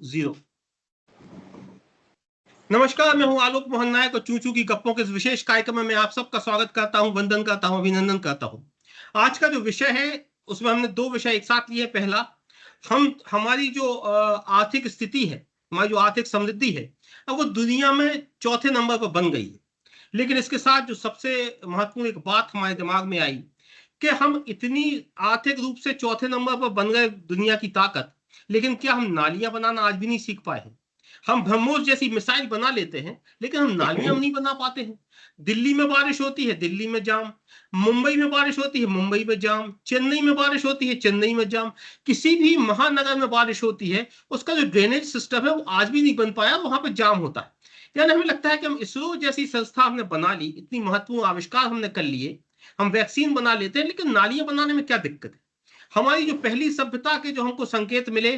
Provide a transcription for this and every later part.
0। नमस्कार, मैं हूं आलोक मोहन नायक और चूचू की गप्पों के इस विशेष कार्यक्रम में मैं आप सबका स्वागत करता हूं, वंदन करता हूं, अभिनंदन करता हूं। आज का जो विषय है उसमें हमने दो विषय एक साथ लिए। पहला, हमारी जो आर्थिक स्थिति है, हमारी जो आर्थिक समृद्धि है, अब वो दुनिया में चौथे नंबर पर बन गई है। लेकिन इसके साथ जो सबसे महत्वपूर्ण एक बात हमारे दिमाग में आई कि हम इतनी आर्थिक रूप से चौथे नंबर पर बन गए दुनिया की ताकत, लेकिन क्या हम नालियां बनाना आज भी नहीं सीख पाए हैं? हम ब्रह्मोस जैसी मिसाइल बना लेते हैं, लेकिन हम नालियां नहीं बना पाते हैं। दिल्ली में बारिश होती है, दिल्ली में जाम। मुंबई में बारिश होती है, मुंबई में जाम। चेन्नई में बारिश होती है, चेन्नई में जाम। किसी भी महानगर में बारिश होती है, उसका जो ड्रेनेज सिस्टम है वो आज भी नहीं बन पाया, वहां पर जाम होता है। यानी हमें लगता है कि हम इसरो जैसी संस्था हमने बना ली, इतनी महत्वपूर्ण आविष्कार हमने कर लिए, हम वैक्सीन बना लेते हैं, लेकिन नालियां बनाने में क्या दिक्कत है? हमारी जो पहली सभ्यता के जो हमको संकेत मिले,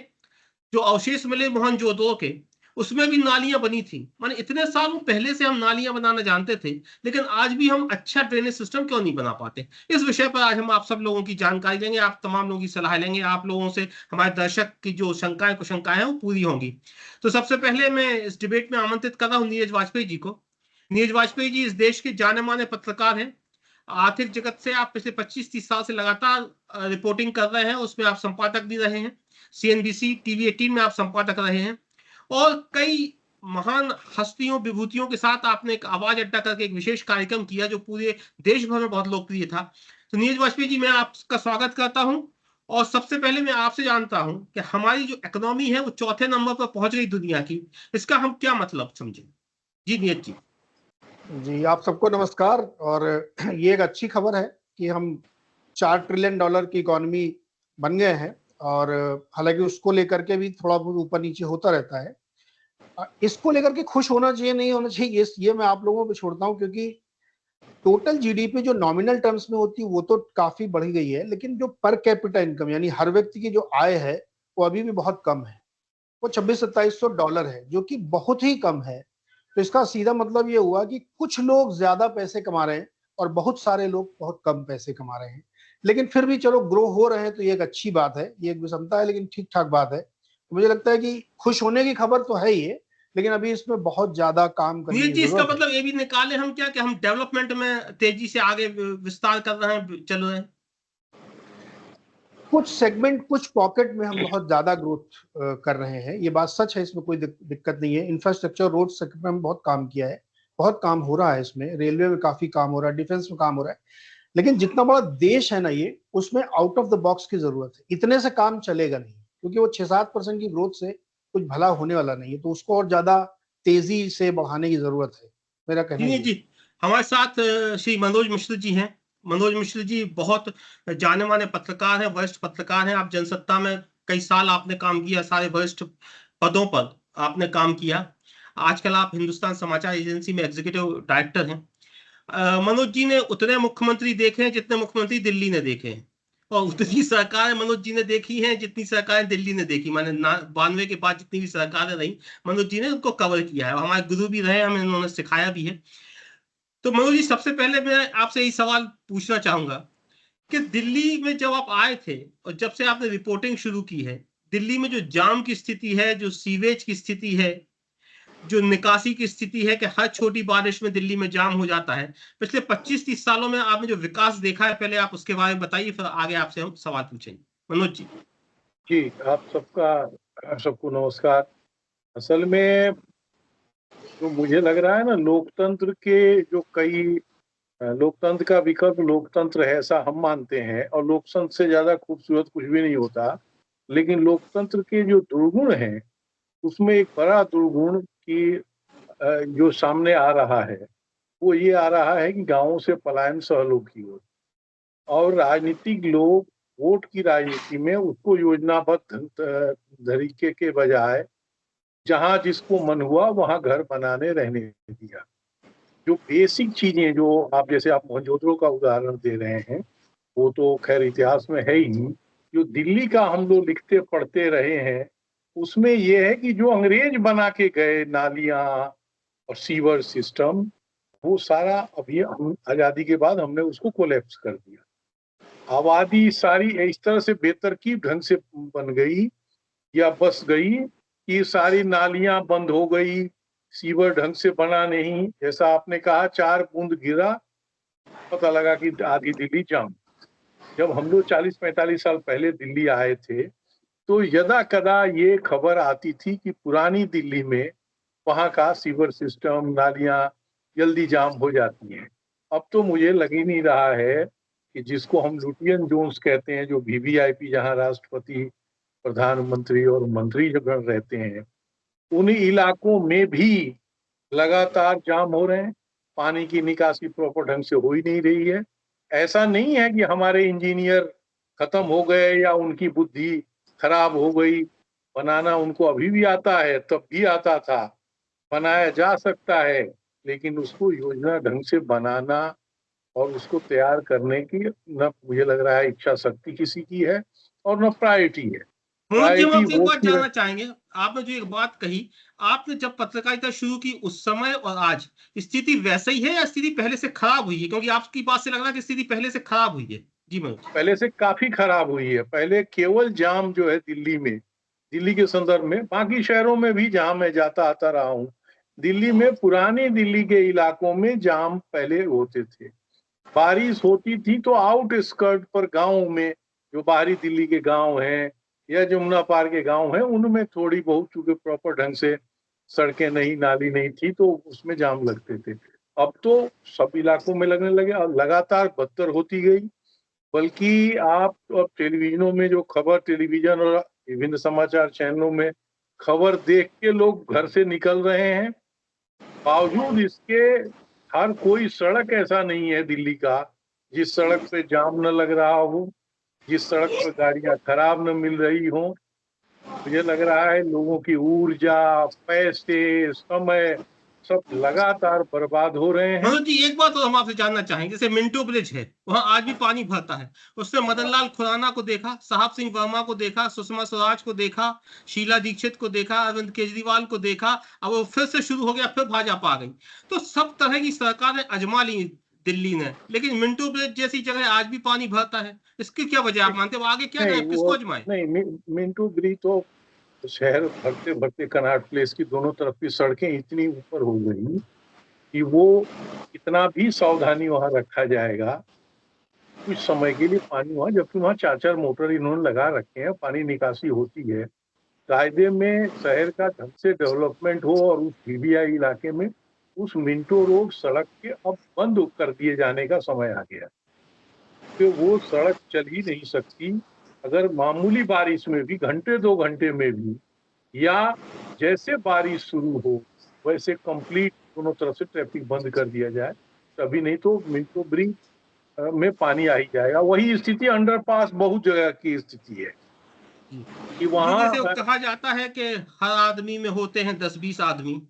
जो अवशेष मिले मोहनजोदड़ो के, उसमें भी नालियां बनी थी। माने इतने सालों पहले से हम नालियां बनाना जानते थे, लेकिन आज भी हम अच्छा ड्रेनेज सिस्टम क्यों नहीं बना पाते? इस विषय पर आज हम आप सब लोगों की जानकारी लेंगे, आप तमाम लोगों की सलाह लेंगे। आप लोगों से हमारे दर्शक की जो शंकाएं कुशंकाएं हैं वो पूरी होंगी। तो सबसे पहले मैं इस डिबेट में आमंत्रित कर रहा हूं नीरज वाजपेयी जी को। नीरज वाजपेयी जी इस देश के जाने माने पत्रकार हैं। आर्थिक जगत से आप पिछले 25-30 साल से लगातार रिपोर्टिंग कर रहे हैं, उसमें आप संपादक भी रहे हैं। सीएनबीसी टीवी 18 में आप संपादक रहे हैं और कई महान हस्तियों विभूतियों के साथ आपने एक आवाज अड्डा करके एक विशेष कार्यक्रम किया जो पूरे देश भर में बहुत लोकप्रिय था। तो नीरज वाजपेयी जी, मैं आपका स्वागत करता हूं और सबसे पहले मैं आपसे जानता हूं कि हमारी जो इकोनॉमी है वो चौथे नंबर पर पहुंच गई दुनिया की, इसका हम क्या मतलब समझे? जी नीरज जी। जी, आप सबको नमस्कार। और ये एक अच्छी खबर है कि हम $4 ट्रिलियन की इकोनॉमी बन गए हैं। और हालांकि उसको लेकर के भी थोड़ा बहुत ऊपर नीचे होता रहता है। इसको लेकर के खुश होना चाहिए नहीं होना चाहिए, ये मैं आप लोगों पे छोड़ता हूं, क्योंकि टोटल जीडीपी जो नॉमिनल टर्म्स में होती है वो तो काफी बढ़ गई है, लेकिन जो पर कैपिटा इनकम यानी हर व्यक्ति की जो आय है वो अभी भी बहुत कम है। वो $2600-2700 है, जो कि बहुत ही कम है। तो इसका सीधा मतलब ये हुआ कि कुछ लोग ज्यादा पैसे कमा रहे हैं और बहुत सारे लोग बहुत कम पैसे कमा रहे हैं। लेकिन फिर भी चलो ग्रो हो रहे हैं, तो ये एक अच्छी बात है, ये एक विषमता है लेकिन ठीक ठाक बात है। तो मुझे लगता है कि खुश होने की खबर तो है ही, लेकिन अभी इसमें बहुत ज्यादा काम करने नीरज की जी, इसका जरूरत है। मतलब ये भी निकाले हम क्या कि हम डेवलपमेंट में तेजी से आगे विस्तार कर रहे हैं, चल रहे हैं? कुछ सेगमेंट, कुछ पॉकेट में हम बहुत ज्यादा ग्रोथ कर रहे हैं, ये बात सच है, इसमें कोई दिक्कत नहीं है। इंफ्रास्ट्रक्चर, रोड सेक्टर में बहुत काम किया है, बहुत काम हो रहा है इसमें, रेलवे में काफी काम हो रहा है, डिफेंस में काम हो रहा है। लेकिन जितना बड़ा देश है ना ये, उसमें आउट ऑफ द बॉक्स की जरूरत है। इतने से काम चलेगा नहीं, क्योंकि वो 6-7% की ग्रोथ से कुछ भला होने वाला नहीं है। तो उसको और ज्यादा तेजी से बढ़ाने की जरूरत है, मेरा कहना जी ये जी। है। हमारे साथ श्री मनोज मिश्र जी हैं। मनोज मिश्र जी बहुत जाने माने पत्रकार हैं, वरिष्ठ पत्रकार हैं। आप जनसत्ता में कई साल आपने काम किया, सारे वरिष्ठ पदों पर आपने काम किया। आजकल आप हिंदुस्तान समाचार एजेंसी में एग्जीक्यूटिव डायरेक्टर हैं। मनोज जी ने उतने मुख्यमंत्री देखे हैं जितने मुख्यमंत्री दिल्ली ने देखे हैं, और उतनी सरकारें मनोज जी ने देखी हैं जितनी सरकारें दिल्ली ने देखी। माने 92 के बाद जितनी भी सरकारें रही, मनोज जी ने उनको कवर किया है। हमारे गुरु भी रहे, हमें उन्होंने सिखाया भी है। तो मनोज जी, सबसे पहले मैं आपसे यही सवाल पूछना चाहूंगा कि दिल्ली में जब आप आए थे और जब से आपने रिपोर्टिंग शुरू की है, दिल्ली में जो जाम की स्थिति है, जो सीवेज की स्थिति है, जो निकासी की स्थिति है कि हर छोटी बारिश में दिल्ली में जाम हो जाता है, पिछले 25-30 सालों में आपने जो विकास देखा है, पहले आप उसके बारे में बताइए, फिर आगे आपसे हम सवाल पूछेंगे। मनोज जी। जी, आप सबको नमस्कार। असल में जो मुझे लग रहा है ना, लोकतंत्र के जो कई लोकतंत्र का विकल्प लोकतंत्र है ऐसा हम मानते हैं, और लोकतंत्र से ज्यादा खूबसूरत कुछ भी नहीं होता। लेकिन लोकतंत्र के जो दुर्गुण हैं, उसमें एक बड़ा दुर्गुण की जो सामने आ रहा है वो ये आ रहा है कि गांवों से पलायन सहलों की ओर, और राजनीतिक लोग वोट की राजनीति में उसको योजनाबद्ध तरीके के बजाय जहां जिसको मन हुआ वहां घर बनाने रहने दिया। जो बेसिक चीजें जो आप मोहनजोदड़ो का उदाहरण दे रहे हैं, वो तो खैर इतिहास में है ही। जो दिल्ली का हम लोग लिखते पढ़ते रहे हैं, उसमें ये है कि जो अंग्रेज बना के गए नालियां और सीवर सिस्टम, वो सारा अभी हम आजादी के बाद हमने उसको कोलैप्स कर दिया। आबादी सारी इस तरह से बेतरतीब ढंग से बन गई या बस गई कि सारी नालियां बंद हो गई, सीवर ढंग से बना नहीं। जैसा आपने कहा 4 बूंद गिरा, पता लगा कि आधी दिल्ली जाम। जब हम लोग 40-45 साल पहले दिल्ली आए थे तो यदा कदा ये खबर आती थी कि पुरानी दिल्ली में वहां का सीवर सिस्टम, नालियां जल्दी जाम हो जाती हैं। अब तो मुझे लग ही नहीं रहा है कि जिसको हम लुटियन जोन्स कहते हैं, जो वीवीआईपी, जहां राष्ट्रपति, प्रधानमंत्री और मंत्री जगह रहते हैं, उन इलाकों में भी लगातार जाम हो रहे हैं। पानी की निकासी प्रॉपर ढंग से हो ही नहीं रही है। ऐसा नहीं है कि हमारे इंजीनियर खत्म हो गए या उनकी बुद्धि खराब हो गई। बनाना उनको अभी भी आता है, तब भी आता था। बनाया जा सकता है, लेकिन उसको योजना ढंग से बनाना और उसको तैयार करने की न मुझे लग रहा है इच्छा शक्ति किसी की है और न प्रायोरिटी है। मनोज जी, हम प्रायोरिटी आपसे एक वो बात की है। जानना चाहेंगे। आपने जो एक बात कही, आपने जब पत्रकारिता शुरू की उस समय और आज स्थिति वैसे ही है या स्थिति पहले से खराब हुई है? क्योंकि आपकी बात से लग रहा है कि स्थिति पहले से खराब हुई है। जी मनोज। पहले से काफी खराब हुई है। पहले केवल जाम जो है दिल्ली में, दिल्ली के संदर्भ में, बाकी शहरों में भी जहां मैं जाता आता रहा हूँ, दिल्ली में, पुरानी दिल्ली के इलाकों में जाम पहले होते थे। बारिश होती थी तो आउट स्कर्ट पर गांव में, जो बाहरी दिल्ली के गांव हैं या जमुना पार के गांव हैं, उनमें थोड़ी बहुत, चूंकि प्रॉपर ढंग से सड़कें नहीं, नाली नहीं थी, तो उसमें जाम लगते थे। अब तो सब इलाकों में लगने लगे और लगातार बदतर होती गई। बल्कि आप अब टेलीविजनों में जो खबर, टेलीविजन और विभिन्न समाचार चैनलों में खबर देख के लोग घर से निकल रहे हैं। बावजूद इसके हर कोई सड़क ऐसा नहीं है दिल्ली का जिस सड़क पे जाम न लग रहा हो, जिस सड़क पर गाड़ियां खराब न मिल रही हो। मुझे लग रहा है लोगों की ऊर्जा, पैसे, समय सब लगातार बर्बाद हो रहे हैं। मनोज जी, एक बात और हम आपसे जानना चाहेंगे। जैसे मिंटो ब्रिज है, वहां आज भी पानी भरता है। उससे मदन लाल खुराना को देखा, साहब सिंह वर्मा को देखा, सुषमा स्वराज को देखा, शीला दीक्षित को देखा, अरविंद केजरीवाल को देखा। अब वो फिर से शुरू हो गया, फिर भाजपा आ गई। तो सब तरह की सरकारें आजमा ली दिल्ली ने, लेकिन मिंटो ब्रिज जैसी जगह आज भी पानी भरता है। इसकी क्या वजह आप मानते हो? आगे क्या नहीं करें, किसको वो आजमाएं? नहीं, मिंटू ब्रिज तो शहर भरते भरते कनॉट प्लेस की दोनों तरफ की सड़कें इतनी ऊपर हो गई कि वो कितना भी सावधानी वहां रखा जाएगा, कुछ समय के लिए पानी वहां, जबकि वहां 4-4 मोटर इन्होंने लगा रखे हैं, पानी निकासी होती है। कायदे में शहर का ढंग से डेवलपमेंट हो और उस बीबीआई इलाके में उस मिंटो रोड सड़क के अब बंद कर दिए जाने का समय आ गया। तो वो सड़क चल ही नहीं सकती अगर मामूली बारिश में भी, घंटे 2 घंटे में भी, या जैसे बारिश शुरू हो वैसे कंप्लीट दोनों तरफ से ट्रैफिक बंद कर दिया जाए। तभी नहीं तो मिंटो ब्रिज में पानी आ ही जाएगा। वही स्थिति अंडरपास बहुत जगह की स्थिति है कि जो वहां जैसे कहा जाता है कि हर आदमी में होते हैं 10-20 आदमी।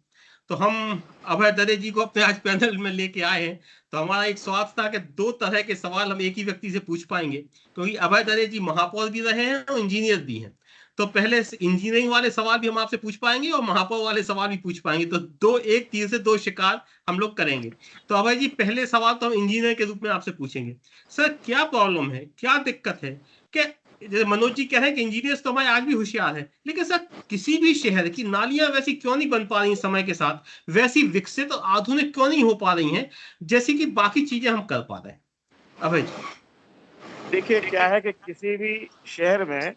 तो हम अभय दरे जी को अपने आज पैनल में लेके आए हैं। तो हमारा एक स्वार्थ था कि दो तरह के सवाल हम एक ही व्यक्ति से पूछ पाएंगे, क्योंकि अभय दरे जी महापौर भी रहे हैं और इंजीनियर भी हैं। तो पहले इंजीनियरिंग वाले सवाल भी हम आपसे पूछ पाएंगे और महापौर वाले सवाल भी पूछ पाएंगे। तो दो, एक तीर से दो शिकार हम लोग करेंगे। तो अभय जी, पहले सवाल तो हम इंजीनियर के रूप में आपसे पूछेंगे। सर, क्या प्रॉब्लम है, क्या दिक्कत है कि जैसे मनोज जी कह रहे हैं कि इंजीनियर्स तो हमारे आज भी होशियार है, लेकिन सर किसी भी शहर की नालियां वैसी क्यों नहीं बन पा रही समय के साथ, वैसी विकसित और आधुनिक क्यों नहीं हो पा रही हैं जैसी कि बाकी चीजें हम कर पा रहे हैं? अभय जी। देखिए क्या है कि किसी भी शहर में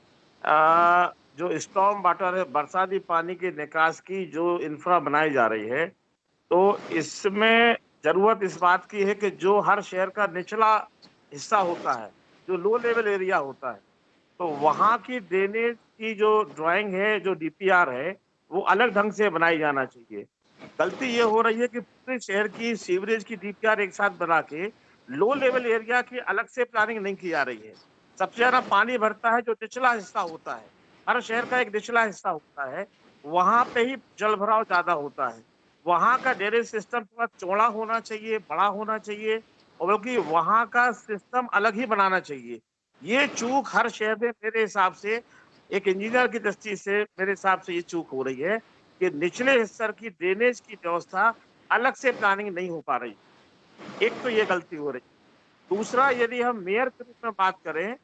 जो स्टॉर्म वाटर है, बरसाती पानी के निकास की जो इंफ्रा बनाई जा रही है, तो इसमें जरूरत इस बात की है कि जो हर शहर का निचला हिस्सा होता है, जो लो लेवल एरिया होता है, तो वहां की ड्रेनेज की जो ड्राइंग है, जो डीपीआर है, वो अलग ढंग से बनाई जाना चाहिए। गलती ये हो रही है कि पूरे शहर की सीवरेज की डीपीआर एक साथ बना के लो लेवल एरिया की अलग से प्लानिंग नहीं की जा रही है। सबसे ज्यादा पानी भरता है जो निचला हिस्सा होता है, हर शहर का एक निचला हिस्सा होता है, वहां पे ही जल भराव ज्यादा होता है। वहां का ड्रेनेज सिस्टम थोड़ा चौड़ा होना चाहिए, बड़ा होना चाहिए, और बल्कि वहां का सिस्टम अलग ही बनाना चाहिए। ये चूक हर शहर में मेरे हिसाब से, एक इंजीनियर की दृष्टि से मेरे हिसाब से ये चूक हो रही है कि निचले स्तर की ड्रेनेज की व्यवस्था अलग से प्लानिंग नहीं हो पा रही। एक तो ये गलती हो रही है। दूसरा, यदि हम मेयर के रूप में बात करें,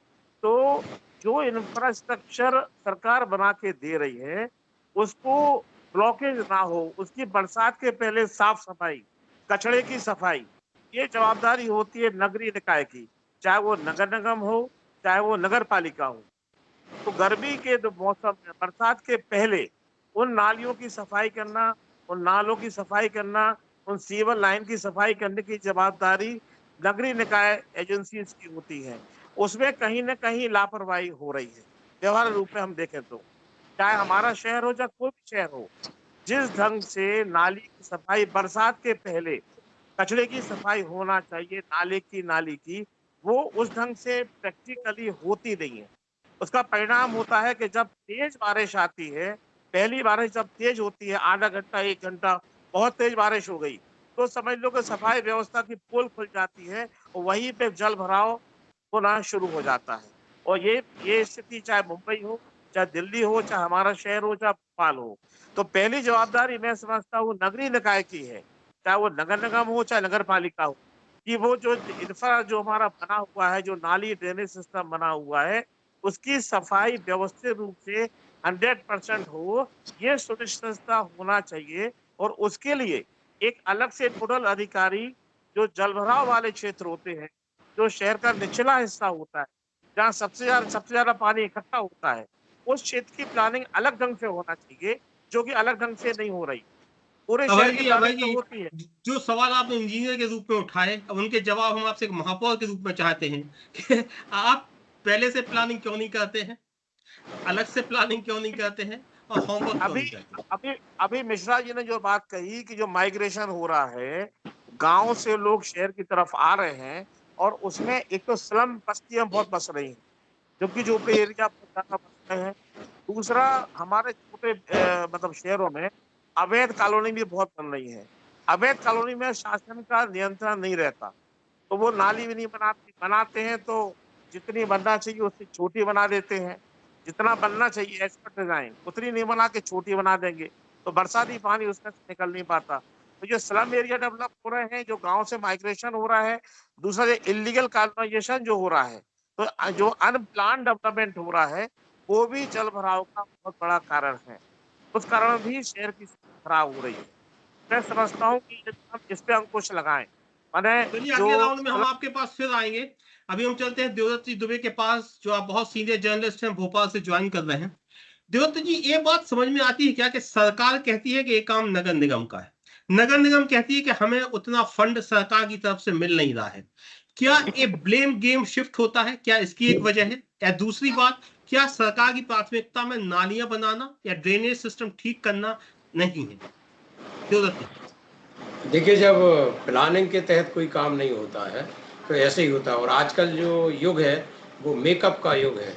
तो जो इंफ्रास्ट्रक्चर सरकार बना के दे रही है, उसको ब्लॉकेज ना हो, उसकी बरसात के पहले साफ सफाई, कचरे की सफाई, ये जवाबदारी होती है नगरीय निकाय की, चाहे वो नगर निगम हो, चाहे वो नगर पालिका हो। तो गर्मी के जो मौसम में बरसात के पहले उन नालियों की सफाई करना, उन नालों की सफाई करना, उन सीवर लाइन की सफाई करने की जवाबदारी नगरीय निकाय एजेंसीज की होती है। उसमें कहीं न कहीं लापरवाही हो रही है। व्यवहार रूप में हम देखें तो, चाहे हमारा शहर हो, चाहे कोई भी शहर हो, जिस ढंग से नाली की सफाई बरसात के पहले, कचरे की सफाई होना चाहिए, नाली की, वो उस ढंग से प्रैक्टिकली होती नहीं है। उसका परिणाम होता है कि जब तेज बारिश आती है, पहली बारिश जब तेज होती है, आधा घंटा, 1 घंटा बहुत तेज बारिश हो गई, तो समझ लो कि सफाई व्यवस्था की पोल खुल जाती है और वहीं पे जल भराव होना शुरू हो जाता है। और ये स्थिति चाहे मुंबई हो, चाहे दिल्ली हो, चाहे हमारा शहर हो, चाहे भोपाल हो। तो पहली जवाबदारी मैं समझता हूँ नगरीय निकाय की है, चाहे वो नगर निगम हो, चाहे नगर पालिका हो, कि वो जो इंफ्रा जो हमारा बना हुआ है, जो नाली ड्रेनेज सिस्टम बना हुआ है, उसकी सफाई व्यवस्थित रूप से 100% हो, ये सुनिश्चितता होना चाहिए। और उसके लिए एक अलग से नोडल अधिकारी जो जलभराव वाले क्षेत्र होते हैं, जो शहर का निचला हिस्सा होता है, जहाँ सबसे ज़्यादा पानी इकट्ठा होता है, उस क्षेत्र की प्लानिंग अलग ढंग से होना चाहिए, जो कि अलग ढंग से नहीं हो रही। पूरे शहर की अभय प्लानिंग तो जी, होती है। जो सवाल आपने इंजीनियर के रूप में उठाए, अब उनके जवाब हम आपसे एक महापौर के रूप में चाहते हैं कि आप पहले से प्लानिंग क्यों नहीं करते हैं, अलग से प्लानिंग क्यों नहीं करते हैं और होमवर्क क्यों अभी नहीं करते? अभी अभी मिश्रा जी ने जो बात कही कि जो माइग्रेशन हो रहा है, गाँव से लोग शहर की तरफ आ रहे हैं और उसमें एक तो स्लम बस्तियाँ बहुत बस रही हैं, झुग्गी झोपड़ी एरिया बहुत ज़्यादा बस रहे हैं। दूसरा, हमारे छोटे मतलब शहरों में अवैध कॉलोनी भी बहुत बन रही है। अवैध कॉलोनी में शासन का नियंत्रण नहीं रहता, तो वो नाली भी नहीं बनाते, बनाते हैं तो जितनी बनना चाहिए उससे छोटी बना देते हैं। जितना बनना चाहिए एज़ पर डिज़ाइन उतनी नहीं बना के छोटी बना देंगे, तो बरसाती पानी उसमें से निकल नहीं पाता। तो जो स्लम एरिया डेवलप हो रहे हैं, जो गाँव से माइग्रेशन हो रहा है, दूसरा ये इल्लीगल कॉलोनाइज़ेशन जो हो रहा है, तो जो अनप्लान्ड डेवलपमेंट हो रहा है, वो भी जल भराव का बहुत बड़ा कारण है। उस कारण भी शहर की स्थिति खराब हो रही है। मैं समझता हूँ कि यदि हम इस पे अंकुश लगाएँ, माने चलिए जो अगले राउंड में हम स्लम आपके पास फिर आएंगे। अभी हम चलते हैं देवदत्त जी दुबे के पास, जो आप बहुत सीनियर जर्नलिस्ट हैं, भोपाल से ज्वाइन कर रहे हैं। देवदत्त जी, ये बात समझ में आती है क्या कि सरकार कहती है कि ये काम नगर निगम का है, नगर निगम कहती है कि हमें उतना फंड सरकार की तरफ से मिल नहीं रहा है। क्या ये ब्लेम गेम शिफ्ट होता है? क्या इसकी एक वजह है? या दूसरी बात, क्या सरकार की प्राथमिकता में नालियां बनाना या ड्रेनेज सिस्टम ठीक करना नहीं है? देवदत्त जी। देखिए, जब प्लानिंग के तहत कोई काम नहीं होता है, तो ऐसे ही होता है। और आजकल जो युग है, वो मेकअप का युग है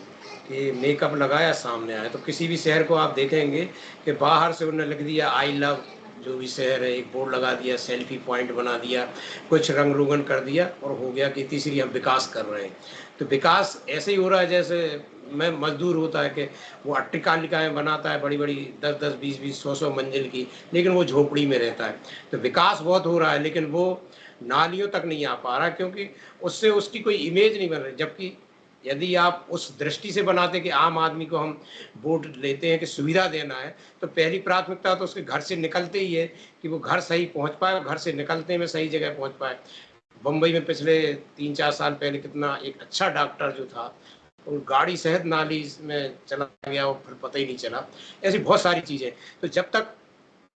कि मेकअप लगाया सामने आए। तो किसी भी शहर को आप देखेंगे कि बाहर से उन्होंने लिख दिया आई लव जो भी शहर है, एक बोर्ड लगा दिया, सेल्फी पॉइंट बना दिया, कुछ रंग रोगन कर दिया और हो गया कि तीसरी हम विकास कर रहे हैं। तो विकास ऐसे ही हो रहा है जैसे मैं मजदूर होता है कि वो अट्टिकालिकाएँ बनाता है बड़ी-बड़ी 10-10, 20-20, 100-100 मंजिल की, लेकिन वो झोपड़ी में रहता है। तो विकास बहुत हो रहा है, लेकिन वो नालियों तक नहीं आ पा रहा, क्योंकि उससे उसकी कोई इमेज नहीं बन रही। जबकि यदि आप उस दृष्टि से बनाते कि आम आदमी को हम वोट लेते हैं कि सुविधा देना है, तो पहली प्राथमिकता तो उसके घर से निकलते ही है कि वो घर सही पहुँच पाए, घर से निकलते में सही जगह पहुँच पाए। बम्बई में पिछले 3-4 साल पहले कितना एक अच्छा डॉक्टर जो था, वो गाड़ी सहित नाली में चला गया और फिर पता ही नहीं चला। ऐसी बहुत सारी चीज़ें। तो जब तक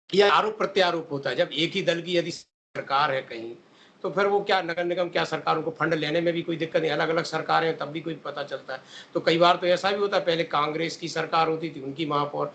ये आरोप प्रत्यारोप होता है, जब एक ही दल की यदि सरकार है कहीं, तो फिर वो क्या नगर निगम क्या सरकारों को फंड लेने में भी कोई दिक्कत नहीं, अलग अलग सरकारें हैं तब भी कोई पता चलता है। तो कई बार तो ऐसा भी होता है, पहले कांग्रेस की सरकार होती थी, उनकी महापौर,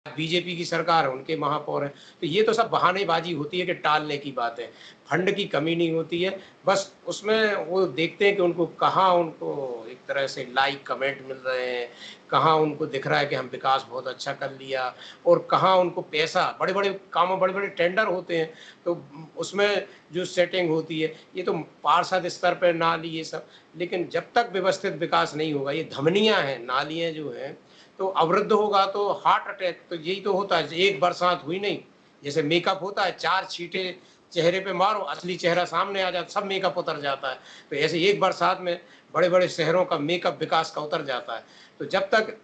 बीजेपी की सरकार है, उनके महापौर हैं। तो ये तो सब बहानेबाजी होती है कि टालने की बात है। फंड की कमी नहीं होती है, बस उसमें वो देखते हैं कि उनको कहाँ उनको एक तरह से लाइक कमेंट मिल रहे हैं, कहाँ उनको दिख रहा है कि हम विकास बहुत अच्छा कर लिया, और कहाँ उनको पैसा, बड़े-बड़े कामों, बड़े-बड़े टेंडर होते हैं, तो उसमें जो सेटिंग होती है, ये तो पार्षद स्तर पर नाली ये सब। लेकिन जब तक व्यवस्थित विकास नहीं होगा, ये धमनियाँ हैं, नालियाँ जो हैं, तो अवरुद्ध होगा तो हार्ट अटैक, तो यही तो होता है। एक बरसात हुई नहीं, जैसे मेकअप होता है, 4 छींटे चेहरे पे मारो, असली चेहरा सामने आ जाता, सब मेकअप उतर जाता है। तो ऐसे एक बरसात में बड़े-बड़े शहरों का मेकअप विकास का उतर जाता है। तो जब तक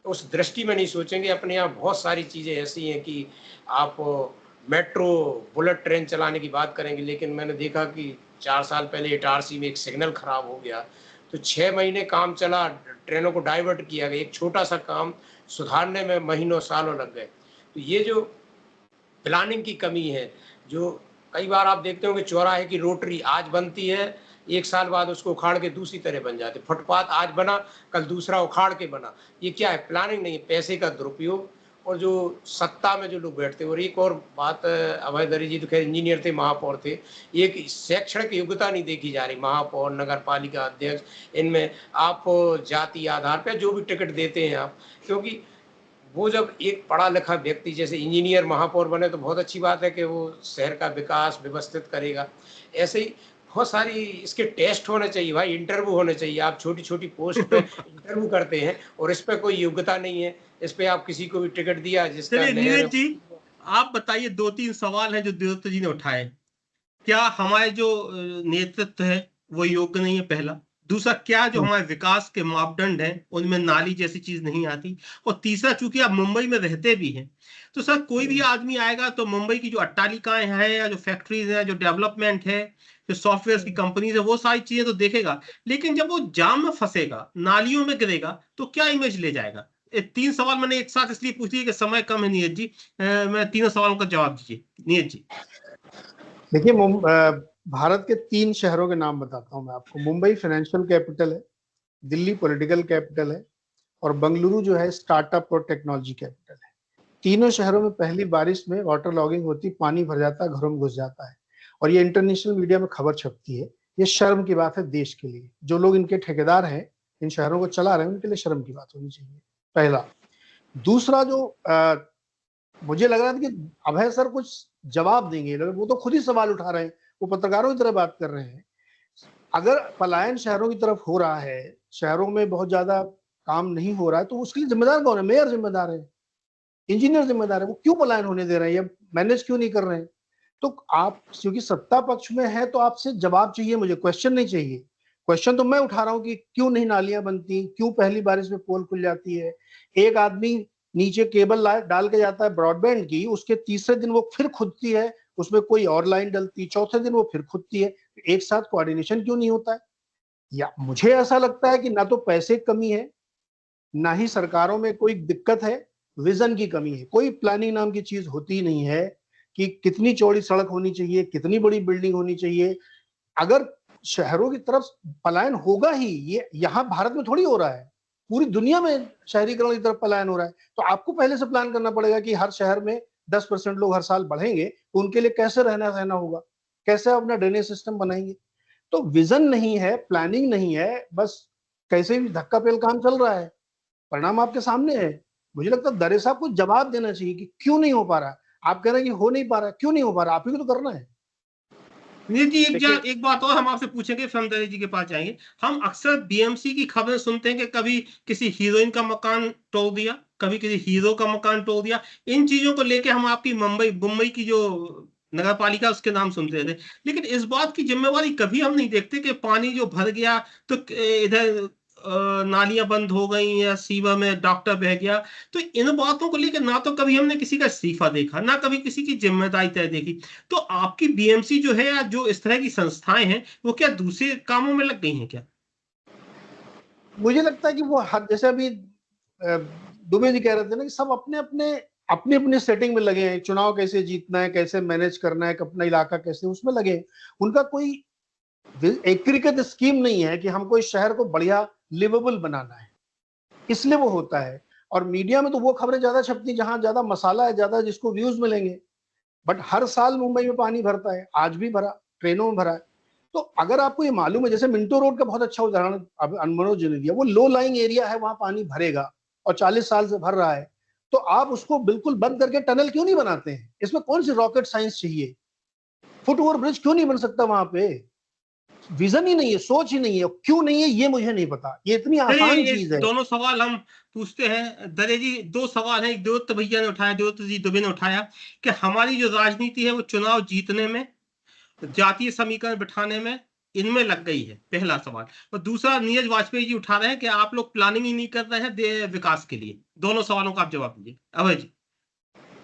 उस दृष्टि में नहीं सोचेंगे। अपने यहाँ बहुत सारी चीज़ें ऐसी हैं कि आप मेट्रो, बुलेट ट्रेन चलाने की बात करेंगे, लेकिन मैंने देखा कि 4 साल पहले इटारसी में एक सिग्नल खराब हो गया, तो 6 महीने काम चला, ट्रेनों को डाइवर्ट किया गया। एक छोटा-सा काम सुधारने में महीनों, सालों लग गए। तो ये जो प्लानिंग की कमी है, जो कई बार आप देखते होंगे चौराहे की रोटरी आज बनती है, 1 साल बाद उसको उखाड़ के दूसरी तरह बन जाती है। फुटपाथ आज बना, कल दूसरा उखाड़ के बना। ये क्या है? प्लानिंग नहीं है, पैसे का दुरुपयोग। और जो सत्ता में जो लोग बैठते हैं, और एक और बात, अभय दरी जी तो खैर इंजीनियर थे, महापौर थे। एक शैक्षणिक योग्यता नहीं देखी जा रही। महापौर, नगर पालिका अध्यक्ष, इनमें आप जाति आधार पे जो भी टिकट देते हैं आप, क्योंकि वो जब एक पढ़ा लिखा व्यक्ति जैसे इंजीनियर महापौर बने तो बहुत अच्छी बात है कि वो शहर का विकास व्यवस्थित करेगा। ऐसे ही बहुत सारी इसके टेस्ट होने चाहिए भाई, इंटरव्यू होने चाहिए। आप छोटी-छोटी पोस्ट पे इंटरव्यू करते हैं और इस पे कोई योग्यता नहीं है। इस पे आप किसी को भी टिकट दिया जिसका चलिए लहर नीरज जी, आप बताइए 2-3 सवाल हैं जो देवदत्त जी ने उठाए। क्या हमारे जो नेतृत्व है वो योग्य नहीं है? पहला। दूसरा, क्या जो हमारे विकास के मापदंड हैं उनमें नाली जैसी चीज नहीं आती? और तीसरा, चूंकि आप मुंबई में रहते भी हैं, तो सर कोई भी आदमी आएगा तो मुंबई की जो अट्टालिकाएं हैं या जो फैक्ट्रीज हैं, जो डेवलपमेंट है, जो सॉफ्टवेयर की कंपनीज है, वो सारी चीजें तो देखेगा, लेकिन जब वो जाम में फंसेगा, नालियों में गिरेगा, तो क्या इमेज ले जाएगा? 3 सवाल मैंने एक साथ इसलिए पूछ लिए कि समय कम है नीरज जी। मैं तीनों सवालों का जवाब दीजिए नीरज जी। देखिए, भारत के 3 शहरों के नाम बताता हूं मैं आपको। मुंबई फाइनेंशियल कैपिटल है, दिल्ली पॉलिटिकल कैपिटल है, और बेंगलुरु जो है स्टार्टअप और टेक्नोलॉजी कैपिटल है। तीनों शहरों में पहली बारिश में वाटर लॉगिंग होती, पानी भर जाता है, घरों में घुस जाता है, और ये इंटरनेशनल मीडिया में खबर छपती है। ये शर्म की बात है देश के लिए। जो लोग इनके ठेकेदार हैं, इन शहरों को चला रहे हैं, उनके लिए शर्म की बात होनी चाहिए, पहला। दूसरा, जो मुझे लग रहा था कि अभय सर कुछ जवाब देंगे, वो तो खुद ही सवाल उठा रहे हैं, वो पत्रकारों की तरह बात कर रहे हैं। अगर पलायन शहरों की तरफ हो रहा है, शहरों में बहुत ज्यादा काम नहीं हो रहा है, तो उसके लिए जिम्मेदार कौन है? मेयर जिम्मेदार है, इंजीनियर जिम्मेदार है। वो क्यों पलायन होने दे रहे हैं, मैनेज क्यों नहीं कर रहे हैं? तो आप क्योंकि सत्ता पक्ष में है तो आपसे जवाब चाहिए, मुझे क्वेश्चन नहीं चाहिए। क्वेश्चन तो मैं उठा रहा हूं कि क्यों नहीं नालियां बनती, क्यों पहली बारिश में पोल खुल जाती है। एक आदमी नीचे केबल डाल के जाता है ब्रॉडबैंड की, उसके तीसरे दिन वो फिर खुदती है, उसमें कोई और लाइन डलती, चौथे दिन वो फिर खुदती है। एक साथ कोऑर्डिनेशन क्यों नहीं होता है? या मुझे ऐसा लगता है कि ना तो पैसे की कमी है, ना ही सरकारों में कोई दिक्कत है, विजन की कमी है। कोई प्लानिंग नाम की चीज होती ही नहीं है कि कितनी चौड़ी सड़क होनी चाहिए, कितनी बड़ी बिल्डिंग होनी चाहिए। अगर शहरों की तरफ पलायन होगा ही, ये यहाँ भारत में थोड़ी हो रहा है, पूरी दुनिया में शहरीकरण की तरफ पलायन हो रहा है। तो आपको पहले से प्लान करना पड़ेगा कि हर शहर में 10% लोग हर साल बढ़ेंगे, तो उनके लिए कैसे रहना सहना होगा, कैसे अपना ड्रेनेज सिस्टम बनाएंगे। तो विजन नहीं है, प्लानिंग नहीं है, बस कैसे भी धक्का पेल काम चल रहा है। परिणाम आपके सामने है। मुझे लगता है दरे साहब को जवाब देना चाहिए कि क्यों नहीं हो पा रहा। आप कह रहे हैं कि हो नहीं पा रहा, क्यों नहीं हो पा रहा? आप ही को तो करना है। नीरज जी, एक बात और हम आपसे पूछेंगे, फिर हम दरे जी के पास जाएंगे। हम अक्सर बीएमसी की खबरें सुनते हैं कि कभी किसी हीरोइन का मकान तोड़ दिया, कभी किसी हीरो का मकान तोड़ दिया। इन चीजों को लेके हम आपकी मुंबई की जो नगर पालिका उसके नाम सुनते थे, लेकिन इस बात की जिम्मेवारी कभी हम नहीं देखते कि पानी जो भर गया तो इधर नालियां बंद हो गई या सीवर में डॉक्टर बह गया। तो इन बातों को लेकर ना तो कभी हमने किसी का इस्तीफा देखा, ना कभी किसी की जिम्मेदारी तय देखी। तो आपकी बीएमसी जो है या जो इस तरह की संस्थाएं हैं, वो क्या दूसरे कामों में लग गई हैं क्या? मुझे लगता है कि वो जैसे अभी दुबे जी कह रहे थे ना कि सब अपने अपने सेटिंग में लगे हैं। चुनाव कैसे जीतना है, कैसे मैनेज करना है, अपना इलाका कैसे, उसमें लगे हैं। उनका कोई एकीकृत स्कीम नहीं है कि हमको इस शहर को बढ़िया लिवेबल बनाना है, इसलिए वो होता है। और मीडिया में तो वो खबरें ज्यादा छपती जहां ज्यादा मसाला है, ज्यादा जिसको व्यूज मिलेंगे। बट हर साल मुंबई में पानी भरता है, आज भी भरा, ट्रेनों में भरा है। तो अगर आपको ये मालूम है, जैसे मिंटो रोड का बहुत अच्छा उदाहरण अब मनोज जी ने दिया, वो लो लाइंग एरिया है, वहां पानी भरेगा और 40 साल से भर रहा है। तो आप उसको बिल्कुल बंद करके टनल क्यों नहीं बनाते हैं? इसमें कौन सी रॉकेट साइंस चाहिए? फुट ओवर ब्रिज क्यों नहीं बन सकता वहां पे? विजन ही नहीं है, सोच ही नहीं है। क्यों नहीं है ये मुझे नहीं पता। ये इतनी आसान चीज है। दोनों सवाल हम पूछते हैं दरे जी। 2 सवाल हैं, एक देवदत्त भैया ने उठाया, देवदत्त जी दुबे ने उठाया कि हमारी जो राजनीति है वो चुनाव जीतने में, जातीय समीकरण बिठाने में इनमें लग गई है? पहला सवाल। और दूसरा, नीरज वाजपेयी जी उठा रहे हैं कि आप लोग प्लानिंग ही नहीं कर रहे हैं विकास के लिए। दोनों सवालों का आप जवाब दीजिए अभय जी।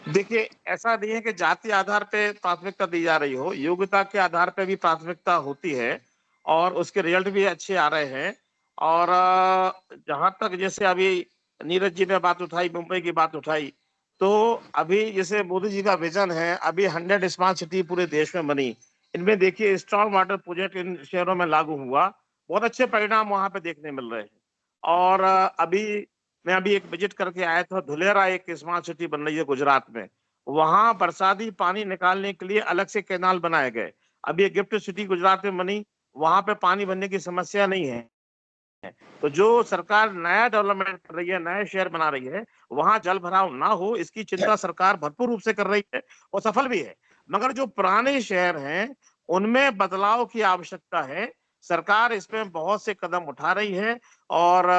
देखिए, ऐसा नहीं है कि जाति आधार पे प्राथमिकता दी जा रही हो, योग्यता के आधार पे भी प्राथमिकता होती है और उसके रिजल्ट भी अच्छे आ रहे हैं। और जहां तक जैसे अभी नीरज जी ने बात उठाई, मुंबई की बात उठाई, तो अभी जैसे मोदी जी का विजन है, अभी 100 स्मार्ट सिटी पूरे देश में बनी। इनमें देखिए स्टॉर्म वाटर प्रोजेक्ट इन शहरों में लागू हुआ, बहुत अच्छे परिणाम वहां पे देखने मिल रहे हैं। और मैं अभी एक विजिट करके आया था, धुलेरा एक स्मार्ट सिटी बन रही है गुजरात में। वहां बरसाती पानी निकालने के लिए अलग से कैनाल बनाए गए। अभी एक गिफ्ट सिटी गुजरात में बनी, वहां पे पानी भरने की समस्या नहीं है। तो जो सरकार नया डेवलपमेंट कर रही है, नए शहर बना रही है, वहां जल भराव ना हो इसकी चिंता सरकार भरपूर रूप से कर रही है और सफल भी है। मगर जो पुराने शहर हैं उनमें बदलाव की आवश्यकता है। सरकार इसमें बहुत से कदम उठा रही है और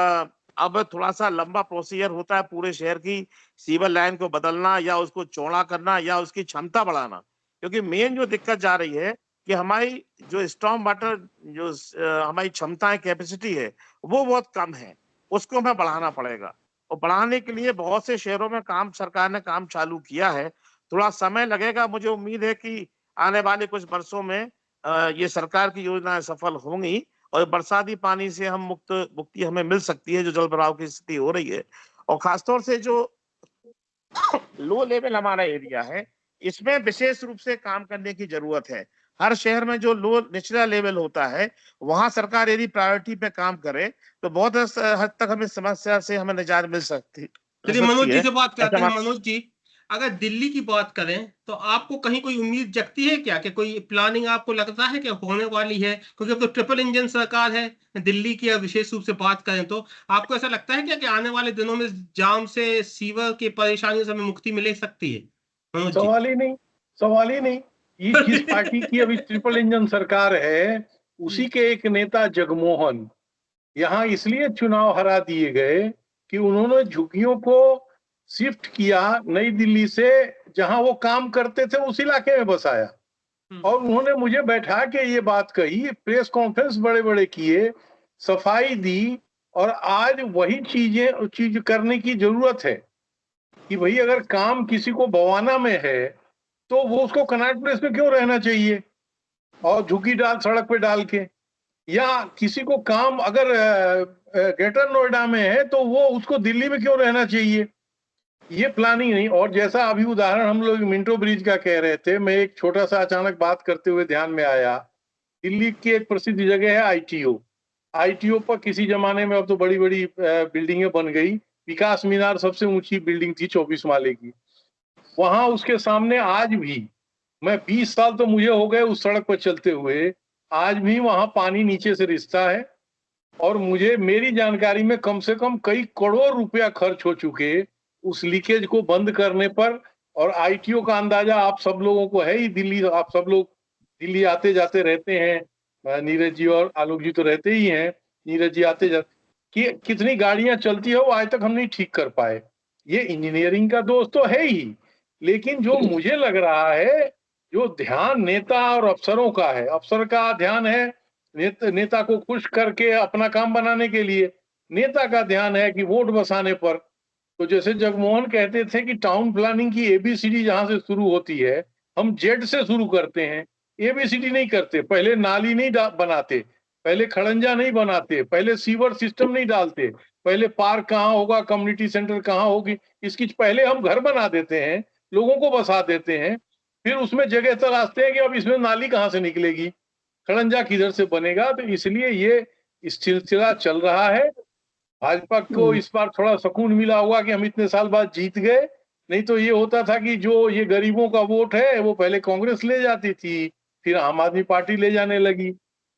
अब थोड़ा सा लंबा प्रोसीजर होता है पूरे शहर की सीवर लाइन को बदलना या उसको चौड़ा करना या उसकी क्षमता बढ़ाना। क्योंकि मेन जो दिक्कत जा रही है कि हमारी जो स्टॉर्म वाटर जो हमारी क्षमता है, कैपेसिटी है, वो बहुत कम है, उसको हमें बढ़ाना पड़ेगा। और बढ़ाने के लिए बहुत से शहरों में सरकार ने काम चालू किया है। थोड़ा समय लगेगा, मुझे उम्मीद है कि आने वाले कुछ वर्षों में ये सरकार की योजनाएं सफल होंगी और बरसाती पानी से हम मुक्ति हमें मिल सकती है, जो जल भराव की स्थिति हो रही है। और खासतौर से जो लो लेवल हमारा एरिया है, इसमें विशेष रूप से काम करने की जरूरत है। हर शहर में जो लो निचला लेवल होता है, वहां सरकार यदि प्रायोरिटी पे काम करे तो बहुत हद तक हमें समस्या से हमें निजात मिल सकती चलिए मनोज जी है। से बात करते ऐसा हैं। मनोज जी, अगर दिल्ली की बात करें तो आपको कहीं कोई उम्मीद जगती है क्या कि कोई प्लानिंग आपको लगता है कि होने वाली है? क्योंकि अब तो ट्रिपल इंजन सरकार है दिल्ली की, विशेष रूप से बात करें तो आपको ऐसा लगता है क्या कि आने वाले दिनों में जाम से, सीवर की परेशानियों से हमें मुक्ति मिल सकती है? मनोज जी। सवाल ही नहीं, सवाल ही नहीं। ये जिस पार्टी की अभी ट्रिपल इंजन सरकार है, उसी के एक नेता जगमोहन यहाँ इसलिए चुनाव हरा दिए गए कि उन्होंने झुग्गियों को शिफ्ट किया नई दिल्ली से, जहां वो काम करते थे उस इलाके में बसाया। और उन्होंने मुझे बैठा के ये बात कही, प्रेस कॉन्फ्रेंस बड़े बड़े किए, सफाई दी। और आज वही चीज करने की जरूरत है कि भाई अगर काम किसी को बवाना में है तो वो उसको कनॉट प्लेस में क्यों रहना चाहिए और झुग्गी डाल सड़क पे डाल के, या किसी को काम अगर ग्रेटर नोएडा में है तो वो उसको दिल्ली में क्यों रहना चाहिए। ये प्लानिंग नहीं। और जैसा अभी उदाहरण हम लोग मिंटो ब्रिज का कह रहे थे, मैं एक छोटा सा अचानक बात करते हुए ध्यान में आया, दिल्ली की एक प्रसिद्ध जगह है आईटीओ। आईटीओ पर किसी जमाने में, अब तो बड़ी बड़ी बिल्डिंगें बन गई, विकास मीनार सबसे ऊंची बिल्डिंग थी 24 माले की। वहां उसके सामने आज भी, मैं 20 साल तो मुझे हो गए उस सड़क पर चलते हुए, आज भी वहां पानी नीचे से रिसता है। और मुझे मेरी जानकारी में कम से कम कई करोड़ रुपया खर्च हो चुके उस लीकेज को बंद करने पर। और आईटीओ का अंदाजा आप सब लोगों को है ही, दिल्ली आप सब लोग दिल्ली आते जाते रहते हैं, नीरज जी और आलोक जी तो रहते ही हैं, नीरज जी आते जाते, कि कितनी गाड़ियां चलती है वो आज तक हम नहीं ठीक कर पाए। ये इंजीनियरिंग का दोष तो है ही, लेकिन जो मुझे लग रहा है, जो ध्यान नेता और अफसरों का है, अफसर का ध्यान है नेता को खुश करके अपना काम बनाने के लिए, नेता का ध्यान है कि वोट बसाने पर। तो जैसे जगमोहन कहते थे कि टाउन प्लानिंग की एबीसीडी जहां से शुरू होती है, हम जेड से शुरू करते हैं, एबीसीडी नहीं करते। पहले नाली नहीं बनाते, पहले खड़ंजा नहीं बनाते, पहले सीवर सिस्टम नहीं डालते, पहले पार्क कहाँ होगा, कम्युनिटी सेंटर कहाँ होगी, इसकी पहले हम घर बना देते हैं, लोगों को बसा देते हैं, फिर उसमें जगह तलाशते हैं कि अब इसमें नाली कहाँ से निकलेगी, खड़ंजा किधर से बनेगा। तो इसलिए ये सिलसिला चल रहा है। भाजपा को इस बार थोड़ा सुकून मिला होगा कि हम इतने साल बाद जीत गए, नहीं तो ये होता था कि जो ये गरीबों का वोट है वो पहले कांग्रेस ले जाती थी, फिर आम आदमी पार्टी ले जाने लगी।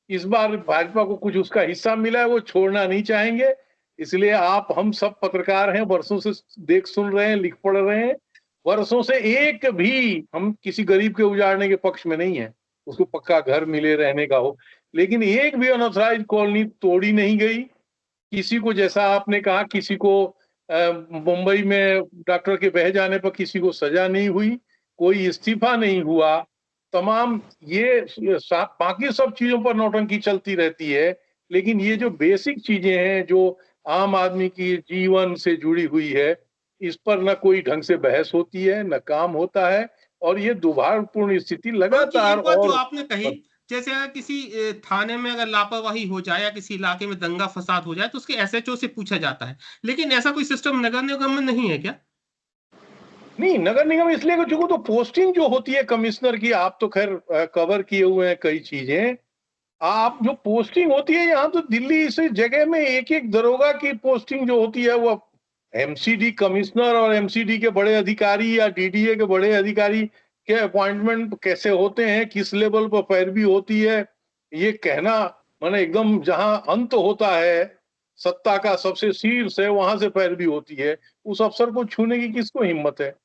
इस बार भाजपा को कुछ उसका हिस्सा मिला है, वो छोड़ना नहीं चाहेंगे। इसलिए आप हम सब पत्रकार हैं, वर्षों से देख सुन रहे हैं, लिख पढ़ रहे हैं, वर्षों से एक भी हम किसी गरीब के उजाड़ने के पक्ष में नहीं है, उसको पक्का घर मिले रहने का हो, लेकिन एक भी अनऑथराइज्ड कॉलोनी तोड़ी नहीं गई। किसी को, जैसा आपने कहा, किसी को मुंबई में डॉक्टर के बह जाने पर किसी को सजा नहीं हुई, कोई इस्तीफा नहीं हुआ। तमाम ये बाकी सब चीजों पर नौटंकी चलती रहती है, लेकिन ये जो बेसिक चीजें हैं जो आम आदमी की जीवन से जुड़ी हुई है, इस पर न कोई ढंग से बहस होती है, न काम होता है, और ये दुर्भाग्यपूर्ण स्थिति लगातार। एक बात जो और आपने कही, जैसे अगर किसी थाने में अगर लापरवाही हो जाए या किसी इलाके में दंगा फसाद हो जाए तो उसके एसएचओ से पूछा जाता है, लेकिन ऐसा कोई सिस्टम नगर निगम में नहीं है क्या? नहीं, नगर निगम इसलिए कि चूंकि तो पोस्टिंग जो होती है कमिश्नर की, आप तो खैर कवर किए हुए हैं कई चीजें, आप जो पोस्टिंग होती है यहाँ तो दिल्ली से जगह में एक एक दरोगा की पोस्टिंग जो होती है वो एमसीडी कमिश्नर और एमसीडी के बड़े अधिकारी या डीडीए के बड़े अधिकारी के अपॉइंटमेंट कैसे होते हैं, किस लेवल पर पैरवी होती है, ये कहना माने एकदम जहां अंत होता है सत्ता का सबसे शीर्ष है वहां से पैरवी होती है, उस अफसर को छूने की किसको हिम्मत है?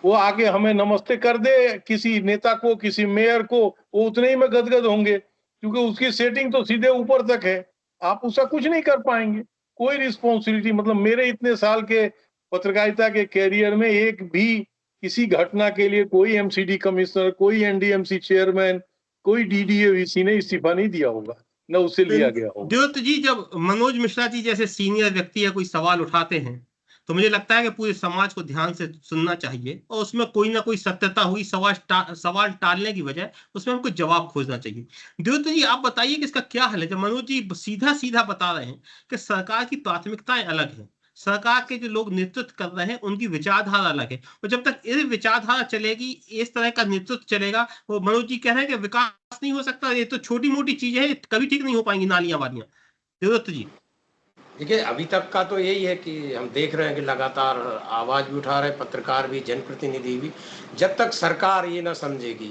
वो आके हमें नमस्ते कर दे किसी नेता को, किसी मेयर को, वो उतने ही में गदगद होंगे, क्योंकि उसकी सेटिंग तो सीधे ऊपर तक है, आप उसका कुछ नहीं कर पाएंगे। कोई रिस्पॉन्सिबिलिटी, मतलब मेरे इतने साल के पत्रकारिता के कैरियर में एक भी किसी घटना के लिए कोई एमसीडी कमिश्नर, कोई एनडीएमसी चेयरमैन, कोई डीडीए वीसी ने इस्तीफा नहीं दिया होगा, न उससे लिया गया होगा। देवदत्त जी, जब मनोज मिश्रा जी जैसे सीनियर व्यक्ति या कोई सवाल उठाते हैं तो मुझे लगता है कि पूरे समाज को ध्यान से सुनना चाहिए और उसमें कोई ना कोई सत्यता हुई सवाल टालने की बजाय उसमें हमको जवाब खोजना चाहिए। देवदत्त जी, आप बताइए कि इसका क्या हल है? जब मनोज जी सीधा सीधा बता रहे हैं कि सरकार की प्राथमिकताएं अलग हैं, सरकार के जो लोग नेतृत्व कर रहे हैं उनकी विचारधारा अलग है, और जब तक ये विचारधारा चलेगी, इस तरह का नेतृत्व चलेगा, वो मनोज जी कह रहे हैं कि विकास नहीं हो सकता, ये तो छोटी मोटी चीजें हैं, कभी ठीक नहीं हो पाएंगी नालियां वालियां। देवदत्त जी, देखिए, अभी तक का तो यही है कि हम देख रहे हैं कि लगातार आवाज भी उठा रहे हैं, पत्रकार भी, जनप्रतिनिधि भी। जब तक सरकार ये ना समझेगी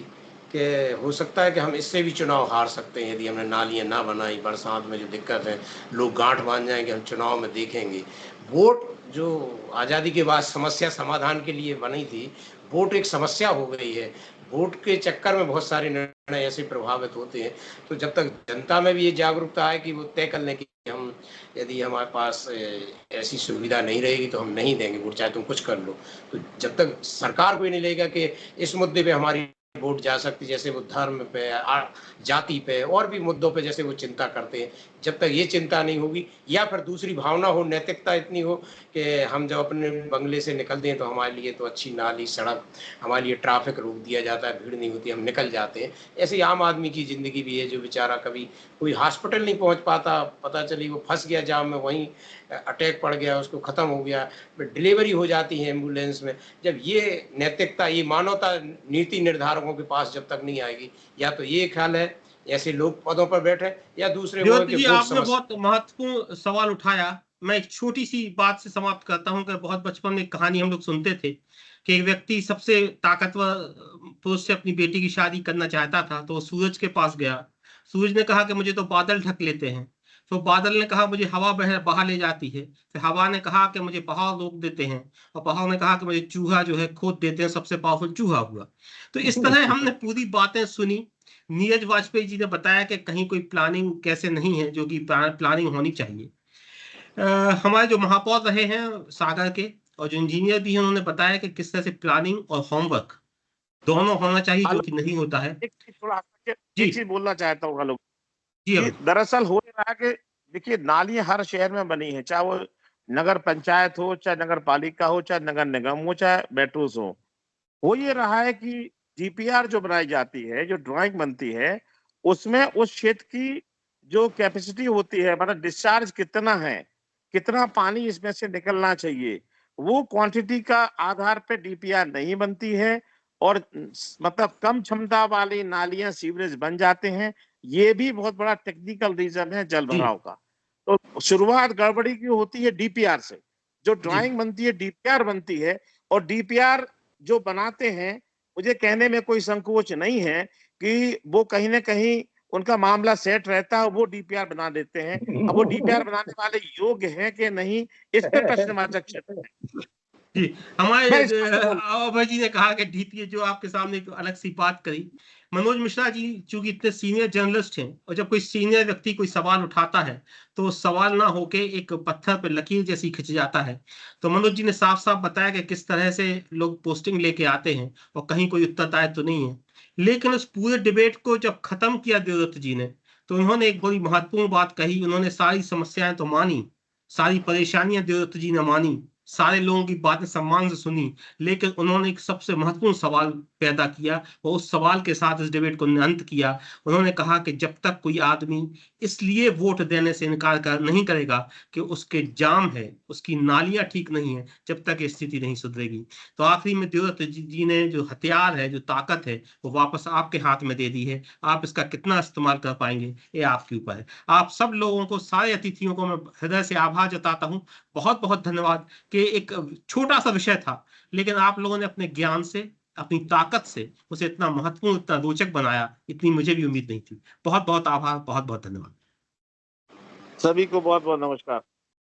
कि हो सकता है कि हम इससे भी चुनाव हार सकते हैं यदि हमने नालियां ना बनाई, बरसात में जो दिक्कत है, लोग गांठ बांध जाएंगे, हम चुनाव में देखेंगे। वोट जो आज़ादी के बाद समस्या समाधान के लिए बनी थी, वोट एक समस्या हो गई है। वोट के चक्कर में बहुत सारे निर्णय ऐसे प्रभावित होते हैं। तो जब तक जनता में भी ये जागरूकता है कि वो तय कर लें कि हम, यदि हमारे पास ऐसी सुविधा नहीं रहेगी तो हम नहीं देंगे वोट, चाहे तुम कुछ कर लो। तो जब तक सरकार को ये नहीं लगेगा कि इस मुद्दे पे हमारी वोट जा सकती, जैसे वो धर्म पे, जाति पे और भी मुद्दों पे जैसे वो चिंता करते हैं, जब तक ये चिंता नहीं होगी, या फिर दूसरी भावना हो, नैतिकता इतनी हो कि हम जब अपने बंगले से निकलते हैं तो हमारे लिए तो अच्छी नाली, सड़क, हमारे लिए ट्रैफिक रोक दिया जाता है, भीड़ नहीं होती, हम निकल जाते हैं। ऐसे ही आम आदमी की ज़िंदगी भी है, जो बेचारा कभी कोई हॉस्पिटल नहीं पहुंच पाता, पता चली वो फंस गया जाम में, वहीं अटैक पड़ गया, उसको ख़त्म हो गया, डिलीवरी हो जाती है एम्बुलेंस में। जब ये नैतिकता, ये मानवता नीति निर्धारकों के पास जब तक नहीं आएगी, या तो ये ख्याल है ऐसे लोग पदों पर बैठे, या दूसरे वो जी, आपने बहुत महत्वपूर्ण सवाल उठाया। मैं एक छोटी सी बात से समाप्त करता हूं कि बहुत बचपन में कहानी हम लोग सुनते थे कि एक व्यक्ति सबसे ताकतवर पुरुष से अपनी बेटी की शादी करना चाहता था, तो वो सूरज के पास गया। सूरज ने कहा कि मुझे तो बादल ढक लेते हैं। तो बादल ने कहा मुझे हवा बहा ले जाती है। फिर हवा ने कहा कि मुझे बहाव रोक देते हैं, और बहाव ने कहा कि मुझे चूहा जो है खोद देते हैं, सबसे पावरफुल चूहा हुआ। तो इस तरह हमने पूरी बातें सुनी। नीरज वाजपेयी जी ने बताया कि कहीं कोई प्लानिंग कैसे नहीं है, जो कि प्लानिंग होनी चाहिए। हमारे जो महापौर रहे हैं सागर के, और जो इंजीनियर भी हैं, उन्होंने बताया कि किस तरह से प्लानिंग और होमवर्क दोनों होना चाहिए, जो कि नहीं होता है। एक चीज थोड़ा जी एक चीज बोलना चाहता हूँ लोग जी, कि दरअसल हो रहा है कि देखिए, नालियां हर शहर में बनी है, चाहे वो नगर पंचायत हो, चाहे नगर पालिका हो, चाहे नगर निगम हो, चाहे मेट्रोस हो ये रहा है कि डीपीआर जो बनाई जाती है, जो ड्राइंग बनती है, उसमें उस क्षेत्र की जो कैपेसिटी होती है, मतलब डिस्चार्ज कितना है, कितना पानी इसमें से निकलना चाहिए, वो क्वांटिटी का आधार पे डीपीआर नहीं बनती है, और मतलब कम क्षमता वाली नालियां, सीवरेज बन जाते हैं। ये भी बहुत बड़ा टेक्निकल रीजन है जल जी भराव का। तो शुरुआत गड़बड़ी की होती है डीपीआर से, जो जी ड्राइंग बनती है डीपीआर बनती है, और डीपीआर जो बनाते हैं, मुझे कहने में कोई संकोच नहीं है कि वो कहीं ना कहीं उनका मामला सेट रहता है, वो डीपीआर बना देते हैं। अब वो डीपीआर बनाने वाले योग्य हैं कि नहीं, इस पे प्रश्नवाचक चिन्ह है। जी, हमारे मैं स्पष्ट बोल अभय जी ने कहा कि डीपीए, जो आपके सामने एक अलग सी बात करी। मनोज मिश्रा जी चूंकि इतने सीनियर जर्नलिस्ट हैं, और जब कोई सीनियर व्यक्ति कोई सवाल उठाता है तो सवाल ना होके एक पत्थर पे लकीर जैसी खिंच जाता है। तो मनोज जी ने साफ साफ बताया कि किस तरह से लोग पोस्टिंग लेके आते हैं और कहीं कोई उत्तरदायित्व तो नहीं है। लेकिन उस पूरे डिबेट को जब खत्म किया देवदत्त जी ने, तो उन्होंने एक बड़ी महत्वपूर्ण बात कही। उन्होंने सारी समस्याएं तो मानी, सारी परेशानियां देवदत्त जी ने मानी, सारे लोगों की बातें सम्मान से सुनी, लेकिन उन्होंने एक सबसे महत्वपूर्ण सवाल पैदा किया और उस सवाल के साथ इस डिबेट को अंत किया। उन्होंने कहा कि जब तक कोई आदमी इसलिए वोट देने से इनकार नहीं करेगा कि उसके जाम है, उसकी नालियां ठीक नहीं है, जब तक ये स्थिति नहीं सुधरेगी। तो आखिरी में देवदत्त जी ने जो हथियार है, जो ताकत है, वो वापस आपके हाथ में दे दी है। आप इसका कितना इस्तेमाल कर पाएंगे, ये आपके ऊपर है। आप सब लोगों को, सारे अतिथियों को मैं हृदय से आभार जताता हूँ। बहुत बहुत धन्यवाद कि एक छोटा सा विषय था, लेकिन आप लोगों ने अपने ज्ञान से, अपनी ताकत से उसे इतना महत्वपूर्ण, इतना रोचक बनाया, इतनी मुझे भी उम्मीद नहीं थी। बहुत बहुत आभार, बहुत बहुत धन्यवाद। सभी को बहुत बहुत नमस्कार।